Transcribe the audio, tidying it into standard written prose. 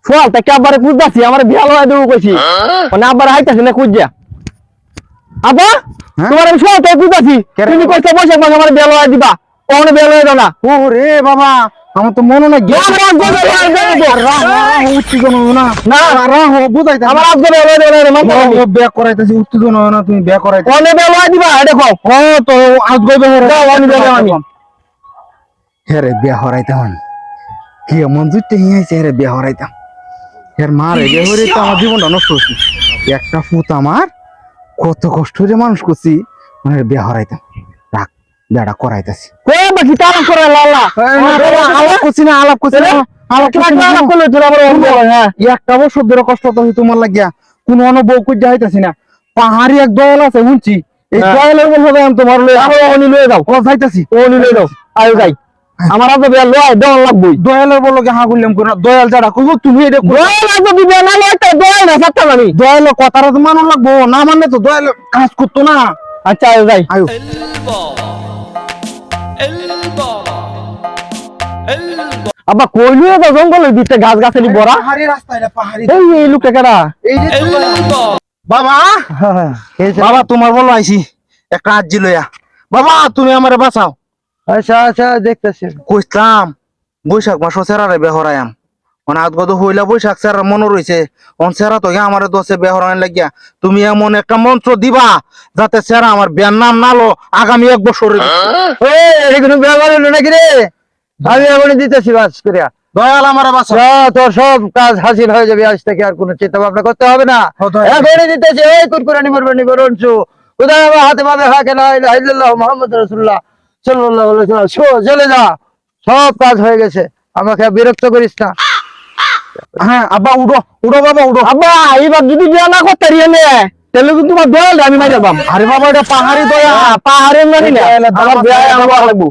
সোয়াল তা আব্বারে খুঁজতাছি আমার বিয়া লয় দেবো কইছি মানে আব্বার হাইতাছি না খুঁজা আব্বা তোমার আমি সোয়াল তাই খুঁজতাছি তুমি কইছো বৈশাখ মাসে আমার বিয়া লয় দিবা ওখানে বিয়া লয় দাও না ওরে বাবা আমার তো মনে না গে উত্তেজনা না বুঝাইতে আমার আব্বা বিয়া লয় দেও না বিয়া করাইতেছি উত্তেজনা না তুমি বিয়া করাইতে ওখানে বিয়া লয় দিবা দেখো ও তো আজ গইবে আমি হেরে বিয়া হরাইতাম কি এমন জুটে হিয়াইছে হেরে বিয়া হরাইতাম হের মার বিয়া হরে তো আমার জীবনটা নষ্ট হচ্ছে একটা ফুত আমার কত কষ্ট যে মানুষ করছি মানে বিয়া হরাইতাম রাখ বিয়াটা করাইতেছি কই বাকি তারা করে লালা আলাপ করছি না আলাপ করছি না আলাপ করলে তোরা বড় হ্যাঁ একটা বছর ধরে কষ্ট তো তোমার লাগিয়া কোন বউ কই যাইতাছি না পাহাড়ি এক দয়াল আছে শুনছি এই দয়ালের বলবো আমি তোমার লয়ে ওনি লয়ে দাও ও যাইতাছি ওনি লয়ে দাও আয়ো যাই আমার আব্বা বিয়া লয় দেওয়া লাগবই দয়ালের বললো হা করলাম কোন দয়াল যারা কইব তুমি এটা দয়াল আব্বা বিয়া না লয় তো দয়াল না সাতটা জানি দয়ালের কথাটা তো মানো লাগবো না মানলে তো দয়াল কাজ করতো না আচ্ছা আয়ো যাই আয়ো আব্বা কইলু তো জঙ্গলের ভিতরে গাছ গাছালি ভরা পাহাড়ি রাস্তা এটা পাহাড়ি এই লোকটা কেডা এই যে বাবা বাবা তোমার বলো আইছি একটা আজ্জি লইয়া বাবা তুমি আমারে বাঁচাও আচ্ছা আচ্ছা দেখতেছি কইতাম বৈশাখ মাস সেরারে বেহরায়াম মানে আজগত হইলা বৈশাখ সেরা মনে রয়েছে অন সেরা তো আমারে দোষে বেহরান লাগিয়া তুমি এমন একটা মন্ত্র দিবা যাতে সেরা আমার বিয়ার নাম নালো আগামী 1 বছর কোনো ব্যবহার হলো নাকি রে আমি এমনই দিতেছি বাস করিয়া দয়াল আমার বাঁচাও তোর সব কাজ হাসিল হয়ে যাবে আজ থেকে আর কোনো চিন্তা ভাবনা করতে হবে না এখনই দিতেছি এই কুরকুরানি মরবানি করুনছু উদয় আমার হাতে পাবে হাকে না ইল্লাল্লাহ মুহাম্মদ রাসূলুল্লাহ সাল্লাল্লাহু আলাইহি ওয়াসাল্লাম চলে যা সব কাজ হয়ে গেছে আমাকে বিরক্ত করিস না হ্যাঁ আব্বা উঠো উঠো বাবা উঠো আব্বা এইবার যদি বিয়া না করতে রিয়েলে তাহলে কিন্তু তোমার দয়াল আমি মাইরা বাম আরে বাবা এটা পাহাড়ি দয়া পাহাড়ের মারি না আমার বিয়া আমার লাগবো